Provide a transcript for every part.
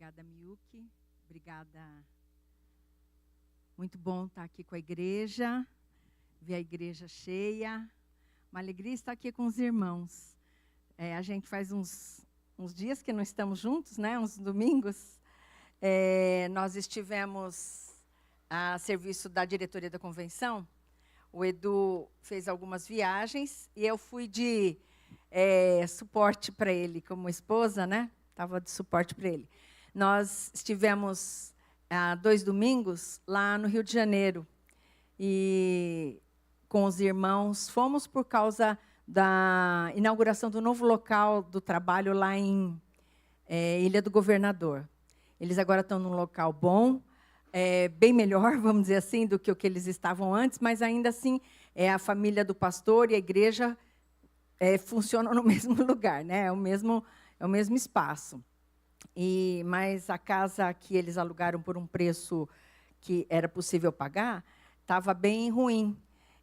Obrigada, Miyuki. Obrigada. Muito bom estar aqui com a igreja, ver a igreja cheia. Uma alegria estar aqui com os irmãos. A gente faz uns dias que não estamos juntos, né? Uns domingos. Nós estivemos a serviço da diretoria da convenção. O Edu fez algumas viagens e eu fui de suporte para ele como esposa, né? Estava de suporte para ele. Nós estivemos 2 domingos lá no Rio de Janeiro e com os irmãos fomos por causa da inauguração do novo local do trabalho lá em Ilha do Governador. Eles agora estão num local bom, bem melhor, vamos dizer assim, do que o que eles estavam antes, mas ainda assim a família do pastor e a igreja funcionam no mesmo lugar, né? É o mesmo espaço. Mas a casa que eles alugaram por um preço que era possível pagar estava bem ruim.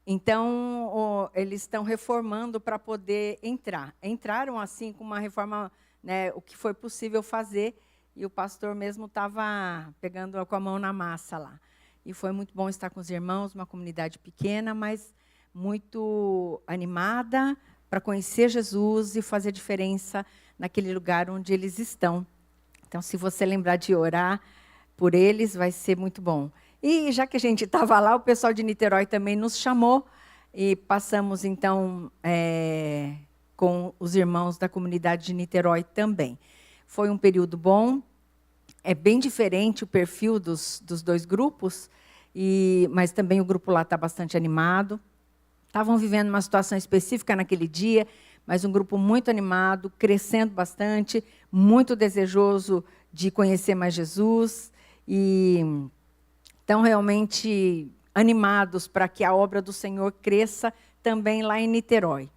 Então, eles estão reformando para poder entrar. Entraram assim com uma reforma, né, o que foi possível fazer, e o pastor mesmo estava pegando com a mão na massa lá. E foi muito bom estar com os irmãos, uma comunidade pequena, mas muito animada para conhecer Jesus e fazer diferença naquele lugar onde eles estão. Então, se você lembrar de orar por eles, vai ser muito bom. E já que a gente estava lá, o pessoal de Niterói também nos chamou e passamos, então, com os irmãos da comunidade de Niterói também. Foi um período bom, é bem diferente o perfil dos 2 grupos, mas também o grupo lá está bastante animado. Estavam vivendo uma situação específica naquele dia, mas um grupo muito animado, crescendo bastante, muito desejoso de conhecer mais Jesus, e estão realmente animados para que a obra do Senhor cresça também lá em Niterói.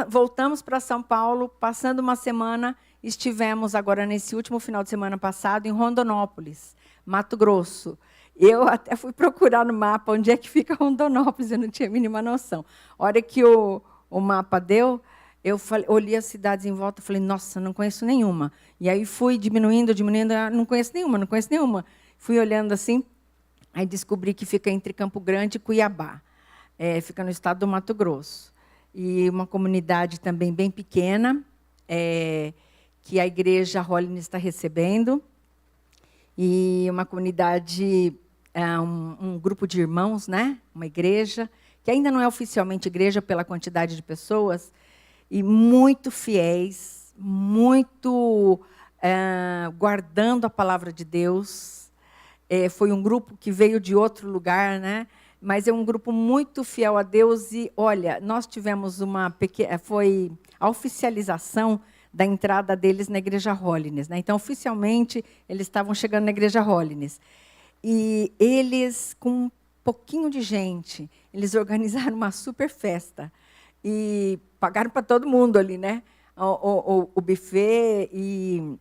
Voltamos para São Paulo, passando uma semana, estivemos agora nesse último final de semana passado em Rondonópolis, Mato Grosso. Eu até fui procurar no mapa onde é que fica Rondonópolis, eu não tinha a mínima noção. A hora que o mapa deu, eu olhei as cidades em volta e falei, nossa, não conheço nenhuma. E aí fui diminuindo, não conheço nenhuma. Fui olhando assim, aí descobri que fica entre Campo Grande e Cuiabá. Fica no estado do Mato Grosso. E uma comunidade também bem pequena, que a igreja Holiness está recebendo. E uma comunidade, um grupo de irmãos, né? Uma igreja, que ainda não é oficialmente igreja pela quantidade de pessoas, e muito fiéis, muito guardando a palavra de Deus. Foi um grupo que veio de outro lugar, né? Mas é um grupo muito fiel a Deus. E, olha, nós tivemos foi a oficialização da entrada deles na Igreja Holiness, né? Então, oficialmente, eles estavam chegando na Igreja Holiness. E eles, com um pouquinho de gente, eles organizaram uma super festa. E pagaram para todo mundo ali, né? O buffet e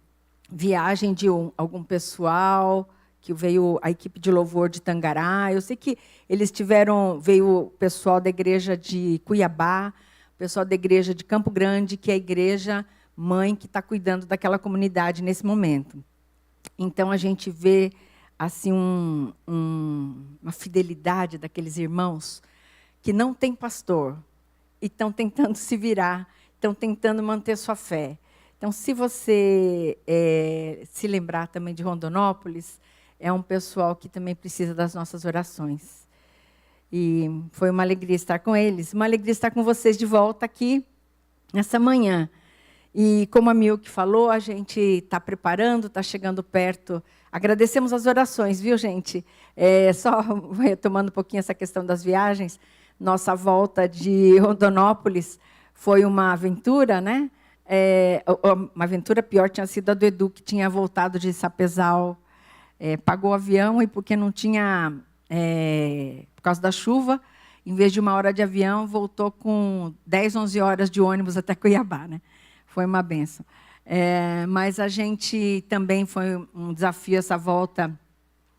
viagem de algum pessoal, que veio a equipe de louvor de Tangará. Eu sei que eles veio o pessoal da igreja de Cuiabá, o pessoal da igreja de Campo Grande, que é a igreja mãe que está cuidando daquela comunidade nesse momento. Então, a gente vê assim, uma fidelidade daqueles irmãos que não têm pastor e estão tentando se virar, estão tentando manter sua fé. Então, se você se lembrar também de Rondonópolis, é um pessoal que também precisa das nossas orações. E foi uma alegria estar com eles, uma alegria estar com vocês de volta aqui nessa manhã. E como a Miyuki falou, a gente está preparando, está chegando perto. Agradecemos as orações, viu, gente? Só retomando um pouquinho essa questão das viagens, nossa volta de Rondonópolis foi uma aventura, né? Uma aventura pior tinha sido a do Edu, que tinha voltado de Sapezal, pagou o avião e porque não tinha, por causa da chuva, em vez de 1 hora de avião, voltou com 10, 11 horas de ônibus até Cuiabá, né? Foi uma benção. Mas a gente também foi um desafio essa volta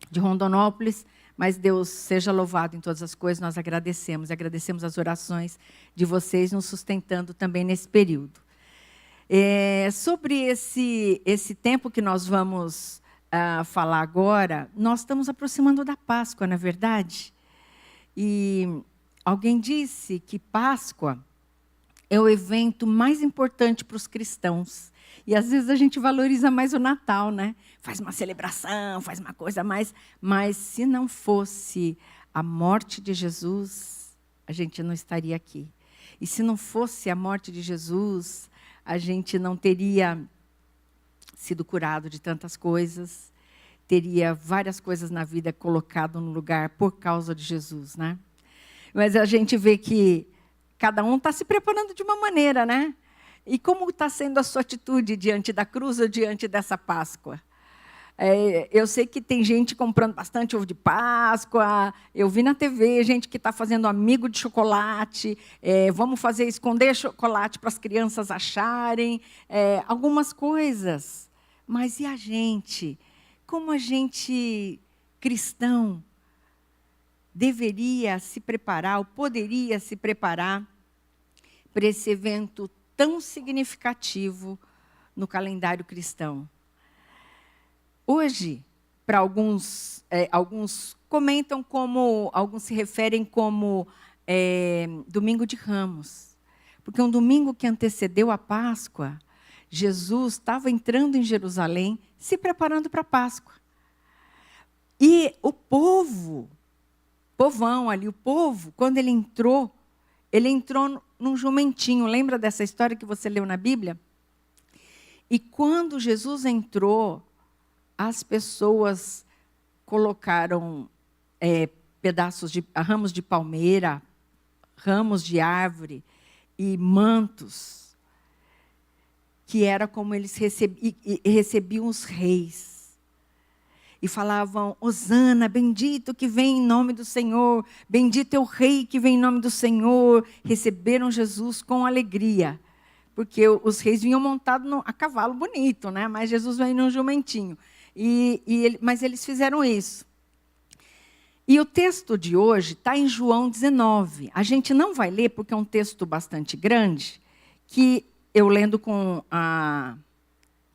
de Rondonópolis, mas Deus seja louvado em todas as coisas, nós agradecemos as orações de vocês nos sustentando também nesse período. Sobre esse tempo que nós vamos falar agora, nós estamos aproximando da Páscoa, não é verdade? E alguém disse que Páscoa é o evento mais importante para os cristãos. E às vezes a gente valoriza mais o Natal, né? Faz uma celebração, faz uma coisa mais. Mas se não fosse a morte de Jesus, a gente não estaria aqui. E se não fosse a morte de Jesus, a gente não teria sido curado de tantas coisas, teria várias coisas na vida colocado no lugar por causa de Jesus, né? Mas a gente vê que cada um está se preparando de uma maneira, né? E como está sendo a sua atitude diante da cruz ou diante dessa Páscoa? Eu sei que tem gente comprando bastante ovo de Páscoa. Eu vi na TV gente que está fazendo amigo de chocolate. Vamos esconder chocolate para as crianças acharem. Algumas coisas. Mas e a gente? Como a gente, cristão, deveria se preparar, ou poderia se preparar para esse evento tão significativo no calendário cristão? Hoje, para alguns comentam como, alguns se referem como Domingo de Ramos. Porque um domingo que antecedeu a Páscoa, Jesus estava entrando em Jerusalém, se preparando para a Páscoa. E o povão ali, o povo, quando ele entrou num jumentinho. Lembra dessa história que você leu na Bíblia? E quando Jesus entrou, as pessoas colocaram ramos de palmeira, ramos de árvore e mantos, que era como eles recebiam os reis. E falavam: Hosana, bendito que vem em nome do Senhor, bendito é o rei que vem em nome do Senhor. Receberam Jesus com alegria, porque os reis vinham montados a cavalo bonito, né? Mas Jesus veio num jumentinho. Mas eles fizeram isso. E o texto de hoje está em João 19. A gente não vai ler, porque é um texto bastante grande, que eu lendo com a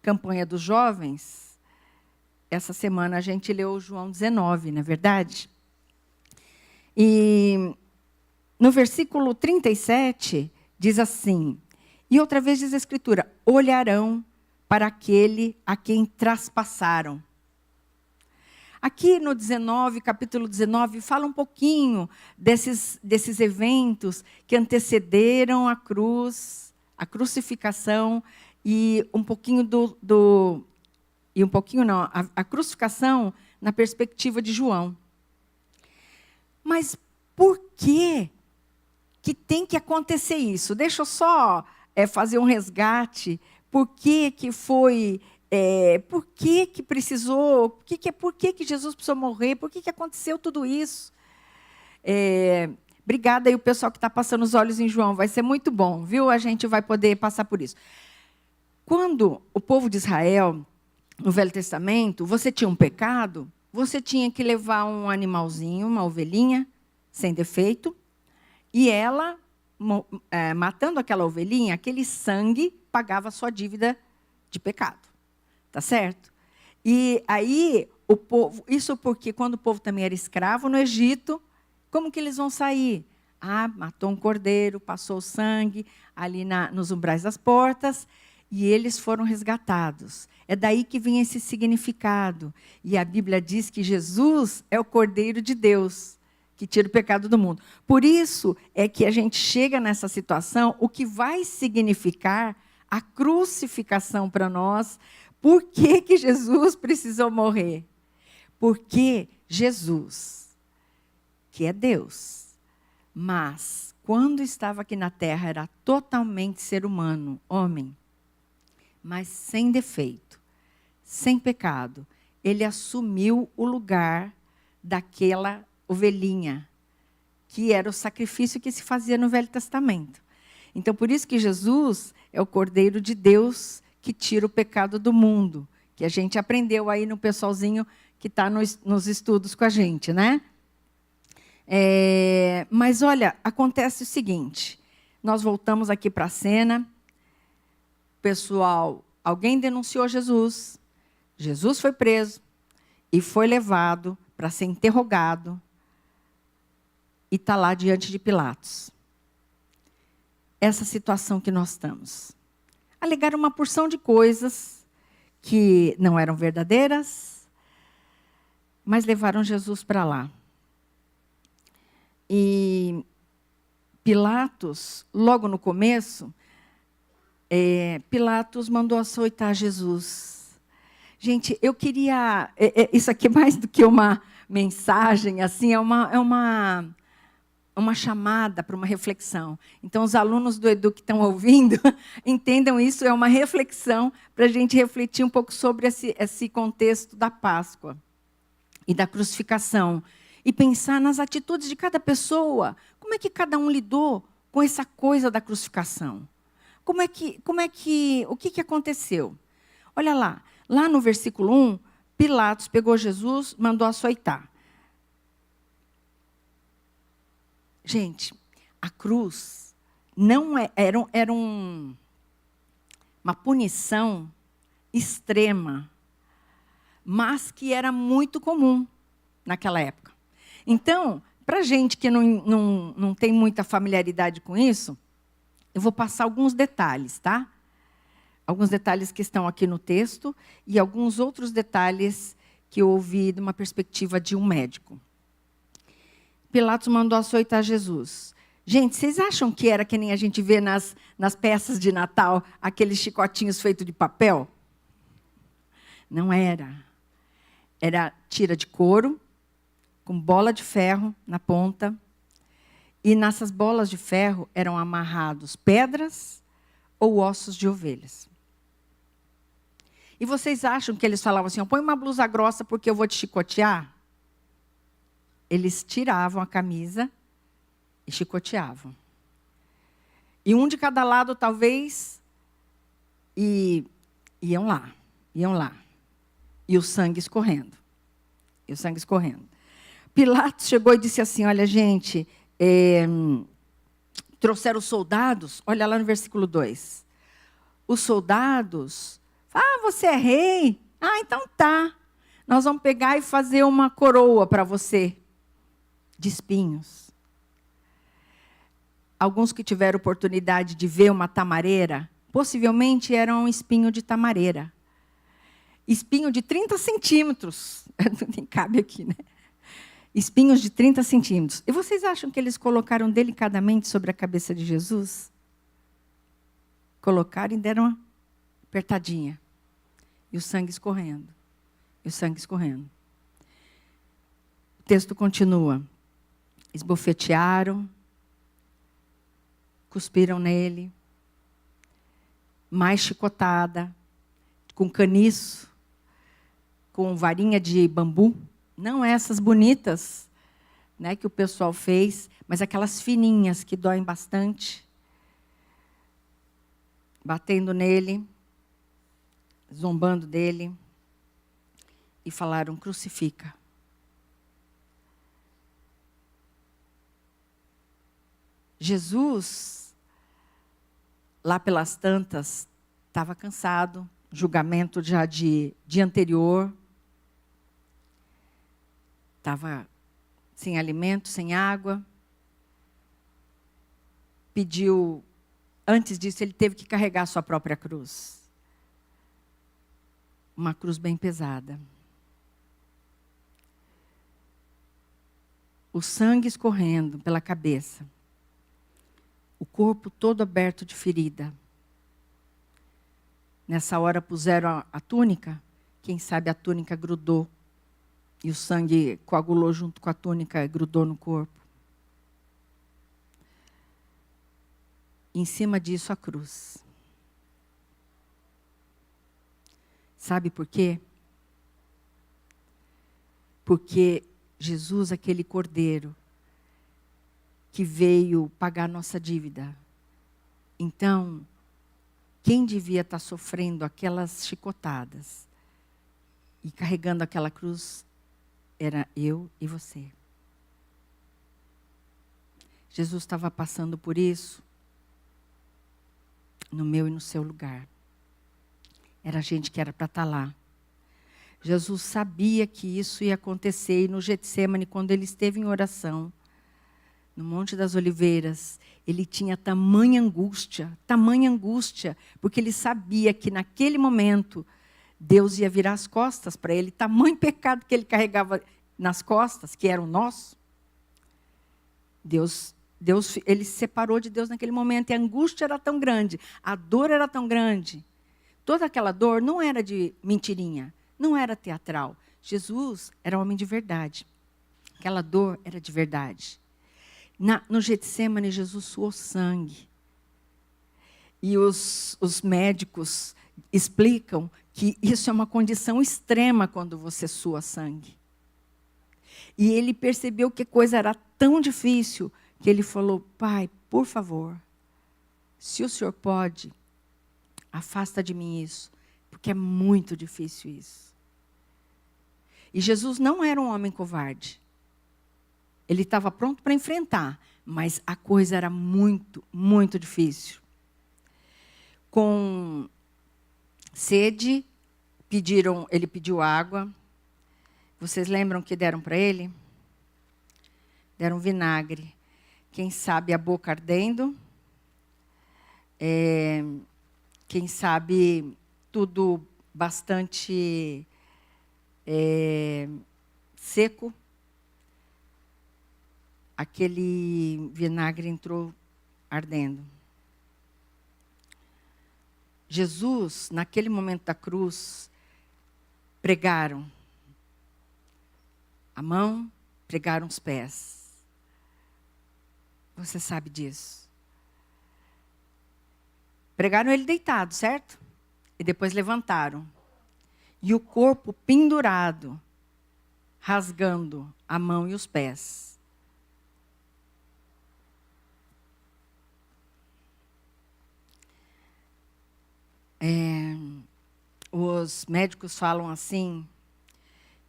campanha dos jovens, essa semana a gente leu João 19, não é verdade? E no versículo 37, diz assim, e outra vez diz a Escritura, olharão para aquele a quem traspassaram. Aqui no 19, capítulo 19, fala um pouquinho desses eventos que antecederam a cruz, a crucificação, e um pouquinho a crucificação na perspectiva de João. Mas por que tem que acontecer isso? Deixa eu só fazer um resgate. Por que foi... por que precisou? Por que Jesus precisou morrer? Por que aconteceu tudo isso? Obrigada aí o pessoal que está passando os olhos em João. Vai ser muito bom, viu? A gente vai poder passar por isso. Quando o povo de Israel, no Velho Testamento, você tinha um pecado, você tinha que levar um animalzinho, uma ovelhinha, sem defeito, e ela, matando aquela ovelhinha, aquele sangue pagava a sua dívida de pecado. Tá certo? E aí, o povo, isso porque quando o povo também era escravo no Egito, como que eles vão sair? Matou um cordeiro, passou o sangue ali nos umbrais das portas, e eles foram resgatados. É daí que vem esse significado. E a Bíblia diz que Jesus é o Cordeiro de Deus, que tira o pecado do mundo. Por isso é que a gente chega nessa situação, o que vai significar a crucificação para nós. Por que Jesus precisou morrer? Porque Jesus, que é Deus, mas quando estava aqui na terra era totalmente ser humano, homem, mas sem defeito, sem pecado. Ele assumiu o lugar daquela ovelhinha, que era o sacrifício que se fazia no Velho Testamento. Então, por isso que Jesus é o Cordeiro de Deus que tira o pecado do mundo, que a gente aprendeu aí no pessoalzinho que está nos estudos com a gente, né? Mas, olha, acontece o seguinte, nós voltamos aqui para a cena, pessoal, alguém denunciou Jesus, Jesus foi preso e foi levado para ser interrogado e está lá diante de Pilatos. Essa situação que nós estamos. Alegaram uma porção de coisas que não eram verdadeiras, mas levaram Jesus para lá. E Pilatos, logo no começo, Pilatos mandou açoitar Jesus. Gente, eu queria... isso aqui, mais do que uma mensagem, assim, é uma chamada para uma reflexão. Então, os alunos do Edu que estão ouvindo, entendam isso, é uma reflexão para a gente refletir um pouco sobre esse contexto da Páscoa e da crucificação. E pensar nas atitudes de cada pessoa. Como é que cada um lidou com essa coisa da crucificação? O que aconteceu? Olha lá no versículo 1, Pilatos pegou Jesus, mandou açoitar. Gente, a cruz não era uma punição extrema, mas que era muito comum naquela época. Então, para a gente que não tem muita familiaridade com isso, eu vou passar alguns detalhes, tá? Alguns detalhes que estão aqui no texto e alguns outros detalhes que eu ouvi de uma perspectiva de um médico. Pilatos mandou açoitar Jesus. Gente, vocês acham que era que nem a gente vê nas peças de Natal, aqueles chicotinhos feitos de papel? Não era. Era tira de couro, com bola de ferro na ponta. E nessas bolas de ferro eram amarrados pedras ou ossos de ovelhas. E vocês acham que eles falavam assim, põe uma blusa grossa porque eu vou te chicotear? Eles tiravam a camisa e chicoteavam. E um de cada lado, talvez, e iam lá. E o sangue escorrendo. Pilatos chegou e disse assim, olha, gente, trouxeram os soldados, olha lá no versículo 2. Os soldados, você é rei? Então tá. Nós vamos pegar e fazer uma coroa para você, de espinhos. Alguns que tiveram oportunidade de ver uma tamareira, possivelmente era um espinho de tamareira. Espinho de 30 centímetros. Nem cabe aqui, né? Espinhos de 30 centímetros. E vocês acham que eles colocaram delicadamente sobre a cabeça de Jesus? Colocaram e deram uma apertadinha. E o sangue escorrendo. O texto continua. Esbofetearam, cuspiram nele, mais chicotada, com caniço, com varinha de bambu, não essas bonitas, né, que o pessoal fez, mas aquelas fininhas que doem bastante, batendo nele, zombando dele, e falaram, crucifica. Jesus, lá pelas tantas, estava cansado, julgamento já de dia anterior, estava sem alimento, sem água, pediu, antes disso ele teve que carregar a sua própria cruz, uma cruz bem pesada. O sangue escorrendo pela cabeça. O corpo todo aberto de ferida. Nessa hora puseram a túnica. Quem sabe a túnica grudou. E o sangue coagulou junto com a túnica, grudou no corpo. Em cima disso a cruz. Sabe por quê? Porque Jesus, aquele cordeiro, que veio pagar nossa dívida. Então, quem devia estar sofrendo aquelas chicotadas e carregando aquela cruz era eu e você. Jesus estava passando por isso no meu e no seu lugar. Era gente que era para estar lá. Jesus sabia que isso ia acontecer. E no Getsemane, quando ele esteve em oração, no Monte das Oliveiras, ele tinha tamanha angústia, porque ele sabia que naquele momento Deus ia virar as costas para ele, tamanho pecado que ele carregava nas costas, que era o nosso. Ele se separou de Deus naquele momento, e a angústia era tão grande, a dor era tão grande. Toda aquela dor não era de mentirinha, não era teatral. Jesus era homem de verdade. Aquela dor era de verdade. No Getsemane, Jesus suou sangue. E os médicos explicam que isso é uma condição extrema quando você sua sangue. E ele percebeu que a coisa era tão difícil que ele falou: Pai, por favor, se o Senhor pode, afasta de mim isso, porque é muito difícil isso. E Jesus não era um homem covarde. Ele estava pronto para enfrentar, mas a coisa era muito, muito difícil. Com sede, ele pediu água. Vocês lembram que deram para ele? Deram vinagre. Quem sabe a boca ardendo. Quem sabe tudo bastante seco. Aquele vinagre entrou ardendo. Jesus, naquele momento da cruz, pregaram a mão, pregaram os pés. Você sabe disso. Pregaram ele deitado, certo? E depois levantaram. E o corpo pendurado, rasgando a mão e os pés. Os médicos falam assim,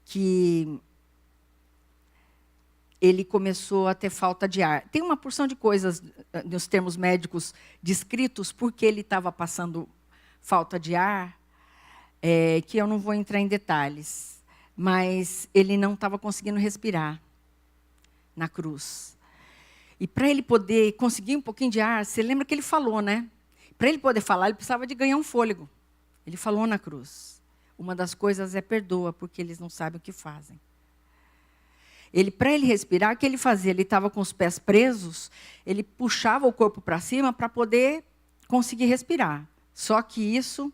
que ele começou a ter falta de ar. Tem uma porção de coisas, nos termos médicos, descritos porque ele estava passando falta de ar, que eu não vou entrar em detalhes. Mas ele não estava conseguindo respirar na cruz. E para ele poder conseguir um pouquinho de ar, você lembra que ele falou, né? Para ele poder falar, ele precisava de ganhar um fôlego. Ele falou na cruz. Uma das coisas é perdoa, porque eles não sabem o que fazem. Para ele respirar, o que ele fazia? Ele estava com os pés presos, ele puxava o corpo para cima para poder conseguir respirar. Só que isso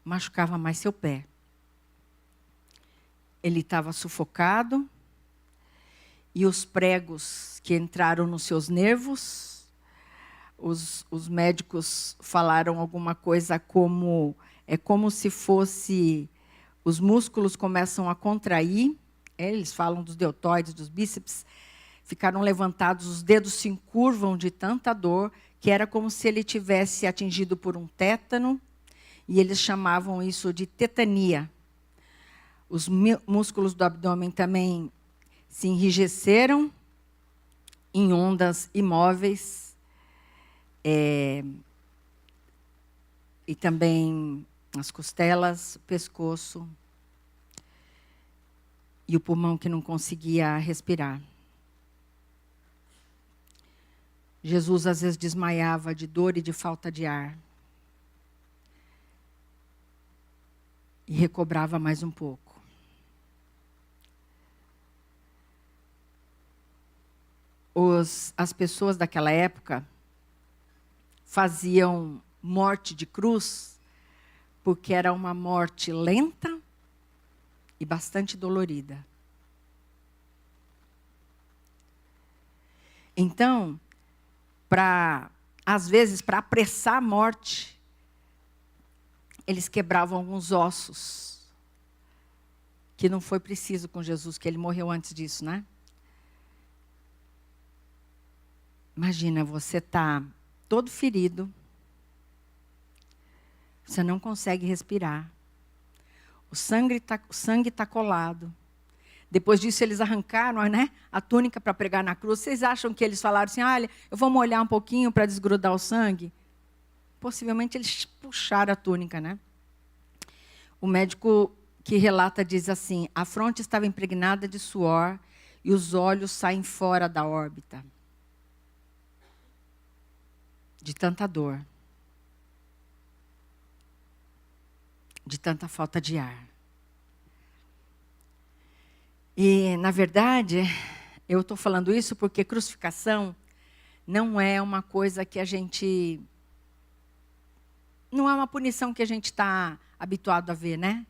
machucava mais seu pé. Ele estava sufocado, e os pregos que entraram nos seus nervos, os médicos falaram alguma coisa como, é como se fosse, os músculos começam a contrair, eles falam dos deltoides, dos bíceps, ficaram levantados, os dedos se encurvam de tanta dor, que era como se ele tivesse atingido por um tétano, e eles chamavam isso de tetania. Os músculos do abdômen também se enrijeceram em ondas imóveis, e também as costelas, o pescoço e o pulmão que não conseguia respirar. Jesus às vezes desmaiava de dor e de falta de ar. E recobrava mais um pouco. As pessoas daquela época faziam morte de cruz porque era uma morte lenta e bastante dolorida. Então, às vezes, para apressar a morte, eles quebravam alguns ossos, que não foi preciso com Jesus, que ele morreu antes disso, né? Imagina, você está todo ferido, você não consegue respirar, o sangue está colado. Depois disso, eles arrancaram, né, a túnica para pregar na cruz. Vocês acham que eles falaram assim, olha, eu vou molhar um pouquinho para desgrudar o sangue? possivelmente eles puxaram a túnica, né? O médico que relata diz assim: a fronte estava impregnada de suor e os olhos saem fora da órbita. De tanta dor. De tanta falta de ar. E, na verdade, eu estou falando isso porque crucificação não é uma coisa que a gente... Não é uma punição que a gente está habituado a ver, né?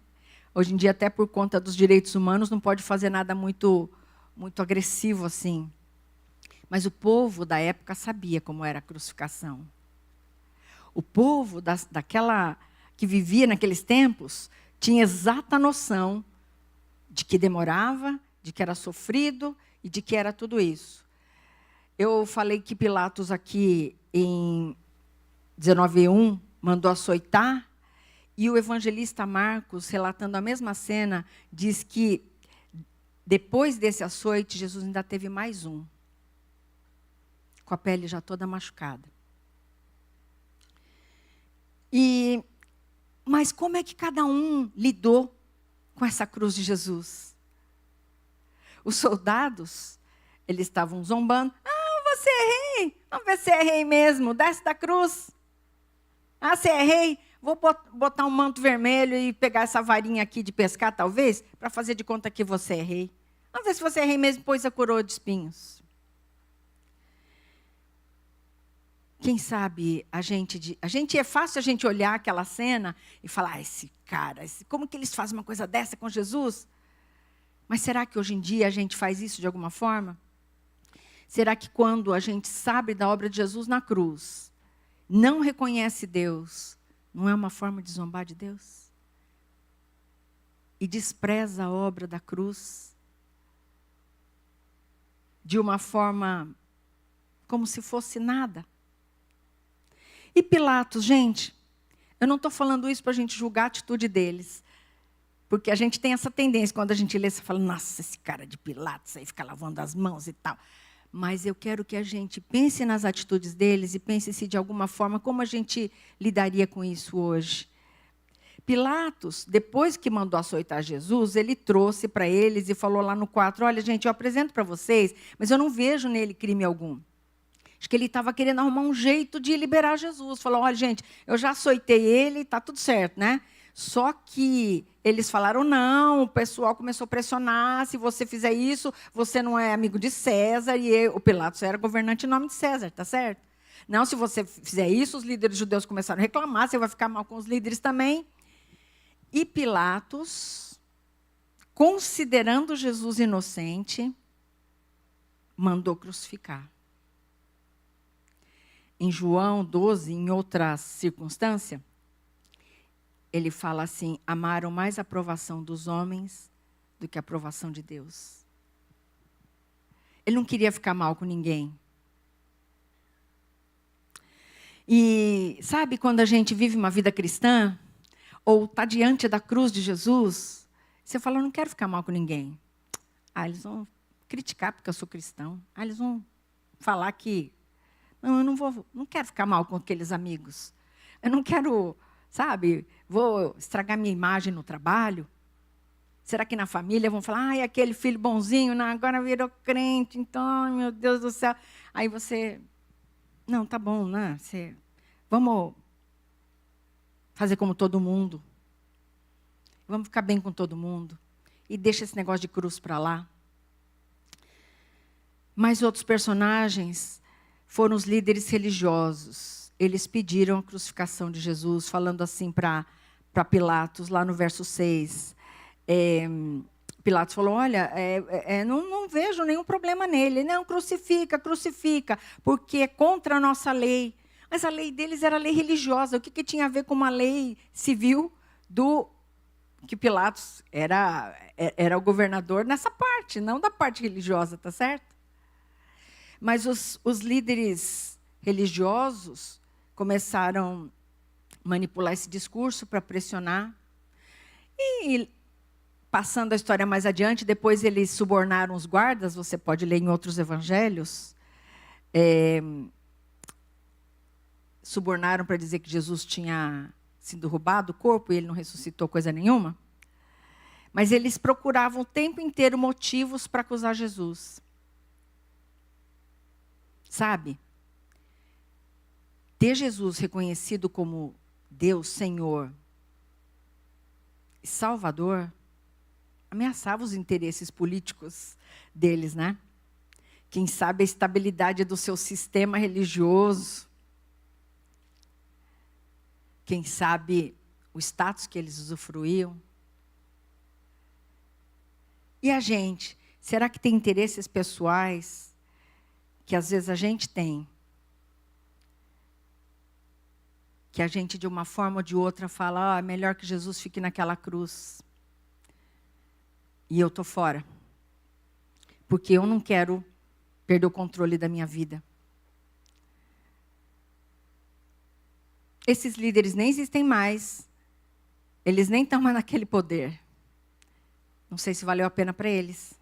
Hoje em dia, até por conta dos direitos humanos, não pode fazer nada muito agressivo assim. Mas o povo da época sabia como era a crucificação. O povo daquela que vivia naqueles tempos tinha exata noção de que demorava, de que era sofrido e de que era tudo isso. Eu falei que Pilatos aqui em 19:1 mandou açoitar, e o evangelista Marcos, relatando a mesma cena, diz que depois desse açoite, Jesus ainda teve mais um, com a pele já toda machucada. Mas como é que cada um lidou com essa cruz de Jesus? Os soldados, eles estavam zombando. Ah, você é rei? Vamos ver se é rei mesmo. Desce da cruz. Ah, você é rei? Vou botar um manto vermelho e pegar essa varinha aqui de pescar, talvez, para fazer de conta que você é rei. Vamos ver se você é rei mesmo, pôs a coroa de espinhos. Quem sabe a gente é fácil a gente olhar aquela cena e falar, esse cara, como que eles fazem uma coisa dessa com Jesus? Mas será que hoje em dia a gente faz isso de alguma forma? Será que quando a gente sabe da obra de Jesus na cruz, não reconhece Deus, não é uma forma de zombar de Deus? E despreza a obra da cruz de uma forma como se fosse nada? E Pilatos, gente, eu não estou falando isso para a gente julgar a atitude deles. Porque a gente tem essa tendência, quando a gente lê, você fala, nossa, esse cara de Pilatos aí fica lavando as mãos e tal. Mas eu quero que a gente pense nas atitudes deles e pense se de alguma forma, como a gente lidaria com isso hoje. Pilatos, depois que mandou açoitar Jesus, ele trouxe para eles e falou lá no 4, olha, gente, eu apresento para vocês, mas eu não vejo nele crime algum. Acho que ele estava querendo arrumar um jeito de liberar Jesus. Falou, olha, gente, eu já açoitei ele, está tudo certo, né? Só que eles falaram, não, o pessoal começou a pressionar, se você fizer isso, você não é amigo de César, e o Pilatos era governante em nome de César, tá certo? Não, se você fizer isso, os líderes judeus começaram a reclamar, você vai ficar mal com os líderes também. E Pilatos, considerando Jesus inocente, mandou crucificar. Em João 12, em outra circunstância, ele fala assim, amaram mais a aprovação dos homens do que a aprovação de Deus. Ele não queria ficar mal com ninguém. E sabe quando a gente vive uma vida cristã, ou está diante da cruz de Jesus, você fala, eu não quero ficar mal com ninguém. Ah, eles vão criticar porque eu sou cristão. Ah, eles vão falar que... Não, eu não quero ficar mal com aqueles amigos. Eu não quero, sabe, vou estragar minha imagem no trabalho. Será que na família vão falar, ai, aquele filho bonzinho, não, agora virou crente, então, ai, meu Deus do céu. Aí você, não, tá bom, né? Vamos fazer como todo mundo. Vamos ficar bem com todo mundo. E deixa esse negócio de cruz para lá. Mas outros personagens foram os líderes religiosos. Eles pediram a crucificação de Jesus, falando assim para Pilatos, lá no verso 6. Pilatos falou, olha, não vejo nenhum problema nele. Não, crucifica, porque é contra a nossa lei. Mas a lei deles era lei religiosa. O que tinha a ver com uma lei civil que Pilatos era o governador nessa parte, não da parte religiosa, tá certo? Mas os líderes religiosos começaram a manipular esse discurso para pressionar. E, passando a história mais adiante, depois eles subornaram os guardas, você pode ler em outros evangelhos, subornaram para dizer que Jesus tinha sido roubado o corpo e ele não ressuscitou coisa nenhuma. Mas eles procuravam o tempo inteiro motivos para acusar Jesus. Sabe? Ter Jesus reconhecido como Deus, Senhor e Salvador, ameaçava os interesses políticos deles, né? Quem sabe a estabilidade do seu sistema religioso. Quem sabe o status que eles usufruíam. E a gente, será que tem interesses pessoais que às vezes a gente tem? Que a gente, de uma forma ou de outra, fala, é melhor que Jesus fique naquela cruz. E eu estou fora. Porque eu não quero perder o controle da minha vida. Esses líderes nem existem mais. Eles nem estão mais naquele poder. Não sei se valeu a pena para eles.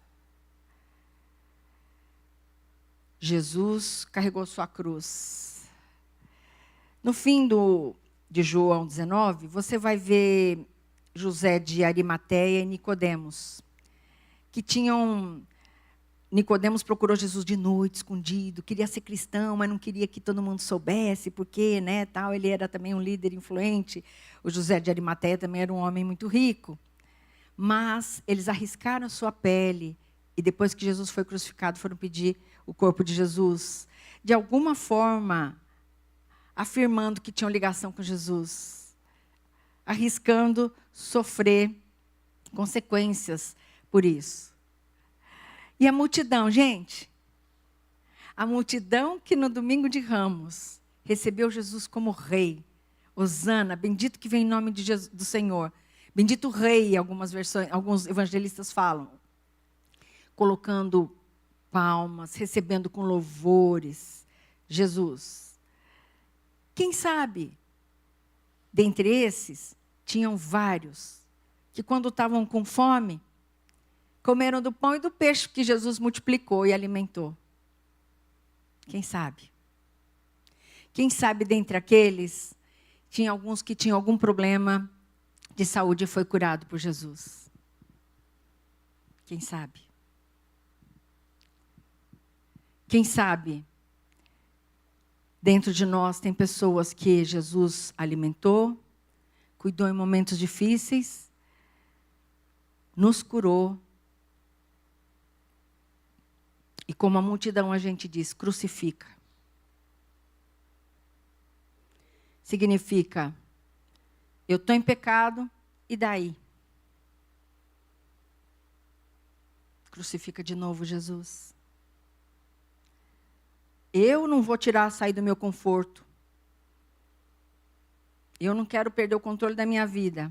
Jesus carregou sua cruz. No fim de João 19, você vai ver José de Arimateia e Nicodemos, que tinham... Nicodemos procurou Jesus de noite, escondido, queria ser cristão, mas não queria que todo mundo soubesse, porque, né, tal, ele era também um líder influente. O José de Arimateia também era um homem muito rico. Mas eles arriscaram a sua pele, e depois que Jesus foi crucificado, foram pedir o corpo de Jesus. De alguma forma, afirmando que tinham ligação com Jesus. Arriscando sofrer consequências por isso. E a multidão, gente, a multidão que no domingo de Ramos recebeu Jesus como rei. Hosana, bendito que vem em nome de Jesus, do Senhor. Bendito rei, algumas versões, alguns evangelistas falam. Colocando palmas, recebendo com louvores Jesus. Quem sabe, dentre esses, tinham vários que quando estavam com fome, comeram do pão e do peixe que Jesus multiplicou e alimentou. Quem sabe? Quem sabe dentre aqueles, tinha alguns que tinham algum problema de saúde e foi curado por Jesus. Quem sabe? Quem sabe? Dentro de nós tem pessoas que Jesus alimentou, cuidou em momentos difíceis, nos curou. E como a multidão a gente diz, crucifica. Significa, eu estou em pecado, e daí? Crucifica de novo Jesus. Eu não vou sair do meu conforto. Eu não quero perder o controle da minha vida.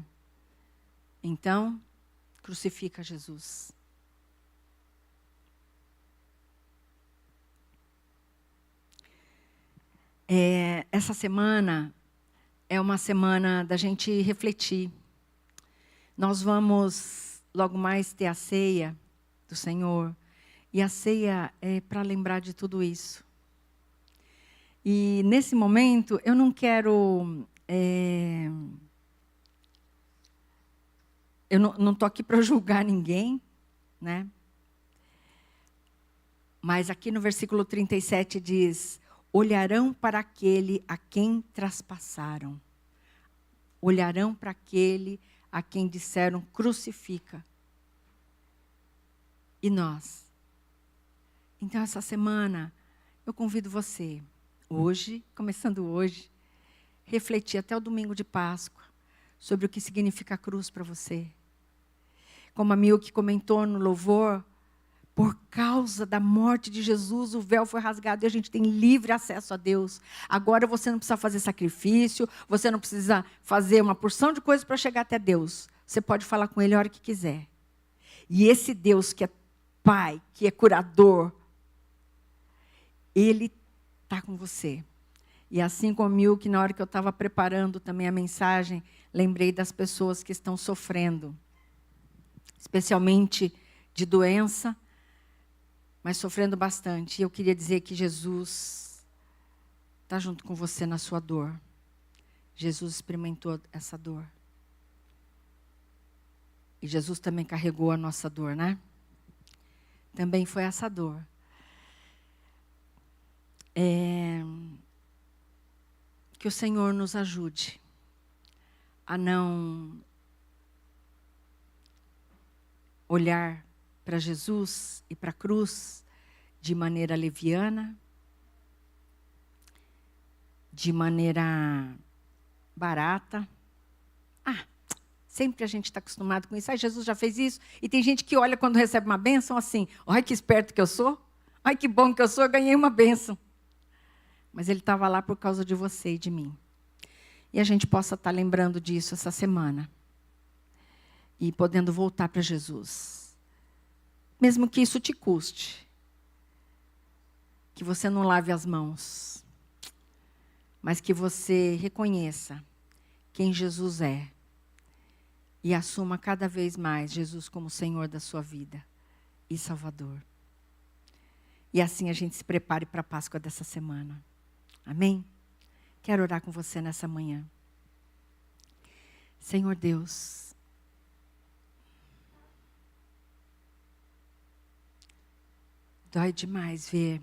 Então, crucifica Jesus. Essa semana é uma semana da gente refletir. Nós vamos logo mais ter a ceia do Senhor. E a ceia é para lembrar de tudo isso. E nesse momento eu não quero... eu não estou aqui para julgar ninguém, né? Mas aqui no versículo 37 diz... Olharão para aquele a quem traspassaram. Olharão para aquele a quem disseram crucifica. E nós? Então, essa semana, eu convido você, hoje, começando hoje, refletir até o domingo de Páscoa, sobre o que significa a cruz para você. Como a Milk comentou no louvor, por causa da morte de Jesus, o véu foi rasgado e a gente tem livre acesso a Deus. Agora você não precisa fazer sacrifício, você não precisa fazer uma porção de coisas para chegar até Deus. Você pode falar com Ele a hora que quiser. E esse Deus que é Pai, que é curador, Ele está com você. E assim como Milk, na hora que eu estava preparando também a mensagem, lembrei das pessoas que estão sofrendo, especialmente de doença, mas sofrendo bastante. E eu queria dizer que Jesus está junto com você na sua dor. Jesus experimentou essa dor. E Jesus também carregou a nossa dor, né? Também foi essa dor. Que o Senhor nos ajude a não olhar para Jesus e para a cruz de maneira leviana, de maneira barata. Sempre a gente está acostumado com isso. Jesus já fez isso. E tem gente que olha quando recebe uma bênção assim, olha que esperto que eu sou, olha que bom que eu sou, eu ganhei uma bênção. Mas ele estava lá por causa de você e de mim. E a gente possa estar lembrando disso essa semana. E podendo voltar para Jesus. Mesmo que isso te custe. Que você não lave as mãos. Mas que você reconheça quem Jesus é. E assuma cada vez mais Jesus como Senhor da sua vida e Salvador. E assim a gente se prepare para a Páscoa dessa semana. Amém? Quero orar com você nessa manhã. Senhor Deus, dói demais ver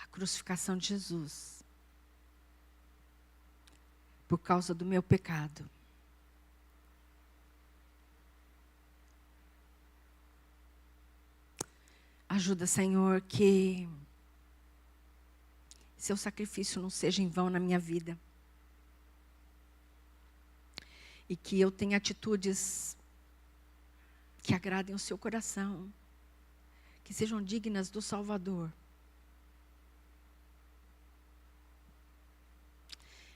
a crucificação de Jesus por causa do meu pecado. Ajuda, Senhor, que seu sacrifício não seja em vão na minha vida. E que eu tenha atitudes que agradem o seu coração. Que sejam dignas do Salvador.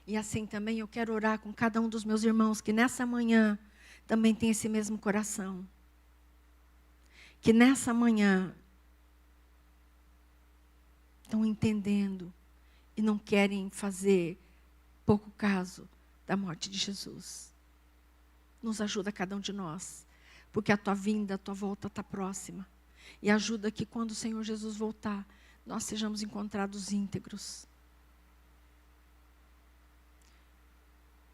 E assim também eu quero orar com cada um dos meus irmãos que nessa manhã também tem esse mesmo coração. Que nessa manhã estão entendendo e não querem fazer pouco caso da morte de Jesus. Nos ajuda cada um de nós, porque a tua vinda, a tua volta está próxima. E ajuda que quando o Senhor Jesus voltar, nós sejamos encontrados íntegros.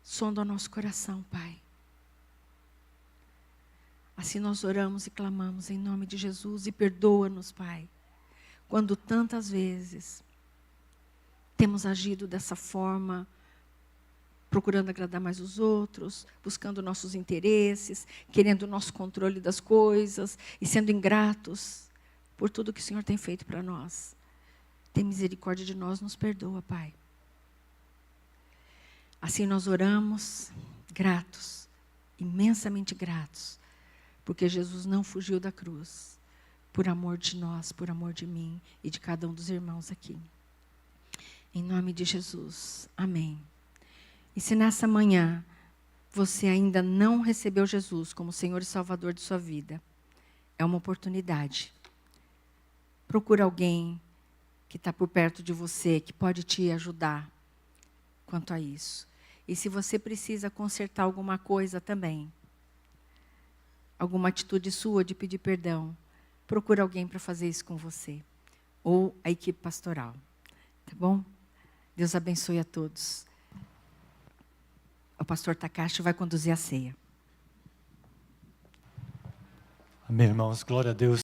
Sonda o nosso coração, Pai. Assim nós oramos e clamamos em nome de Jesus e perdoa-nos, Pai. Quando tantas vezes temos agido dessa forma, procurando agradar mais os outros, buscando nossos interesses, querendo o nosso controle das coisas e sendo ingratos por tudo que o Senhor tem feito para nós. Tem misericórdia de nós, nos perdoa, Pai. Assim nós oramos, gratos, imensamente gratos, porque Jesus não fugiu da cruz, por amor de nós, por amor de mim e de cada um dos irmãos aqui. Em nome de Jesus. Amém. E se nessa manhã você ainda não recebeu Jesus como Senhor e Salvador de sua vida, é uma oportunidade. Procura alguém que está por perto de você, que pode te ajudar quanto a isso. E se você precisa consertar alguma coisa também, alguma atitude sua de pedir perdão, procura alguém para fazer isso com você. Ou a equipe pastoral. Tá bom? Deus abençoe a todos. O pastor Takashi vai conduzir a ceia. Amém, irmãos. Glória a Deus.